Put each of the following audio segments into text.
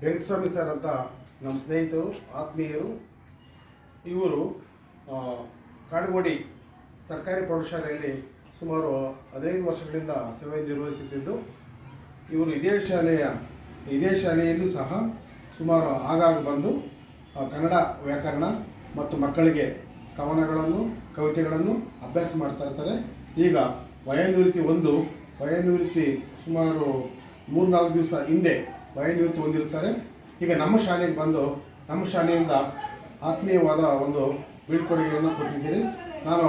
Venkataswamy sir ಅಂತ ನಮ್ಮ ಸ್ನೇಹಿತರು, ಆತ್ಮೀಯರು. ಇವರು ಕಾಡುಗೋಡಿ ಸರ್ಕಾರಿ ಪ್ರೌಢಶಾಲೆಯಲ್ಲಿ ಸುಮಾರು 15 ವರ್ಷಗಳಿಂದ ಸೇವೆ ನಿರ್ವಹಿಸುತ್ತಿದ್ದು, ಇವರು ಇದೇ ಶಾಲೆಯಲ್ಲೂ ಸಹ ಸುಮಾರು ಆಗಾಗ ಬಂದು ಕನ್ನಡ ವ್ಯಾಕರಣ ಮತ್ತು ಮಕ್ಕಳಿಗೆ ಕವನಗಳನ್ನು, ಕವಿತೆಗಳನ್ನು ಅಭ್ಯಾಸ ಮಾಡ್ತಾ ಇರ್ತಾರೆ. ಈಗ ವಯೋನಿವೃತ್ತಿ ಸುಮಾರು 3-4 ದಿವಸ ಹಿಂದೆ ವಯೋನಿವೃತ್ತಿ ಹೊಂದಿರುತ್ತಾರೆ. ಈಗ ನಮ್ಮ ಶಾಲೆಗೆ ಬಂದು ನಮ್ಮ ಶಾಲೆಯಿಂದ ಆತ್ಮೀಯವಾದ ಒಂದು ಬೀಳ್ಕೊಡುಗೆಯನ್ನು ಕೊಟ್ಟಿದ್ದೀರಿ. ನಾನು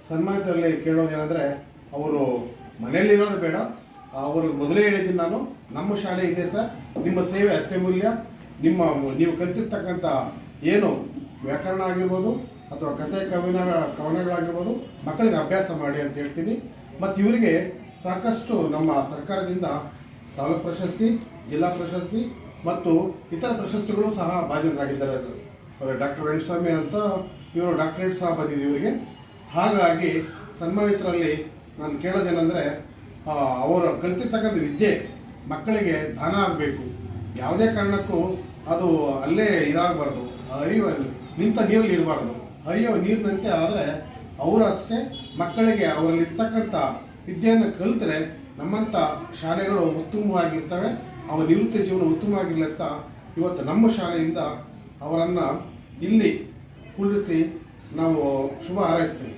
ಸನ್ಮಾನಿತರಲ್ಲಿ ಕೇಳೋದೇನೆಂದರೆ, ಅವರು ಮನೆಯಲ್ಲಿರೋದು ಬೇಡ, ಅವರು ಮೊದಲೇ ಹೇಳಿದ್ದೀನಿ ನಾನು, ನಮ್ಮ ಶಾಲೆ ಇದೆ ಸರ್, ನಿಮ್ಮ ಸೇವೆ ಅತ್ಯಮೂಲ್ಯ, ನೀವು ಕಲಿತಿರ್ತಕ್ಕಂಥ ಏನು ವ್ಯಾಕರಣ ಆಗಿರ್ಬೋದು ಅಥವಾ ಕತೆ ಕವನಗಳಾಗಿರ್ಬೋದು ಮಕ್ಕಳಿಗೆ ಅಭ್ಯಾಸ ಮಾಡಿ ಅಂತ ಹೇಳ್ತೀನಿ. ಮತ್ತು ಇವರಿಗೆ ಸಾಕಷ್ಟು ನಮ್ಮ ಸರ್ಕಾರದಿಂದ ತಾಲೂಕು ಪ್ರಶಸ್ತಿ, ಜಿಲ್ಲಾ ಪ್ರಶಸ್ತಿ ಮತ್ತು ಇತರ ಪ್ರಶಸ್ತಿಗಳು ಸಹ ಭಾಜನರಾಗಿದ್ದಾರೆ. ಡಾಕ್ಟರ್ ವೆಂಕಟಸ್ವಾಮಿ ಅಂತ ಇವರು ಡಾಕ್ಟರೇಟ್ ಸಹ ಬಂದಿದೆ ಇವರಿಗೆ. ಹಾಗಾಗಿ ಸನ್ಮಾನಿತರಲ್ಲಿ ನಾನು ಕೇಳೋದೇನೆಂದರೆ, ಅವರು ಕಲಿತಿರ್ತಕ್ಕಂಥ ವಿದ್ಯೆ ಮಕ್ಕಳಿಗೆ ದಾನ ಆಗಬೇಕು. ಯಾವುದೇ ಕಾರಣಕ್ಕೂ ಅದು ಅಲ್ಲೇ ಇದಾಗಬಾರ್ದು, ನಿಂತ ನೀರಲ್ಲಿ ಇರಬಾರ್ದು, ಹರಿಯುವ ನೀರಿನಂತೆ ಆದರೆ ಅವರು ಅಷ್ಟೇ ಮಕ್ಕಳಿಗೆ ಅವರಲ್ಲಿರ್ತಕ್ಕಂಥ ವಿದ್ಯೆಯನ್ನು ಕಲಿತರೆ ನಮ್ಮಂಥ ಶಾಲೆಗಳು ಉತ್ತಮವಾಗಿರ್ತವೆ, ಅವರ ನಿವೃತ್ತಿ ಜೀವನ ಉತ್ತಮವಾಗಿರ್ಲಂತ ಇವತ್ತು ನಮ್ಮ ಶಾಲೆಯಿಂದ ಅವರನ್ನು ಇಲ್ಲಿ ಕುಳ್ಳಿಸಿ ನಾವು ಶುಭ ಹಾರೈಸ್ತೇವೆ.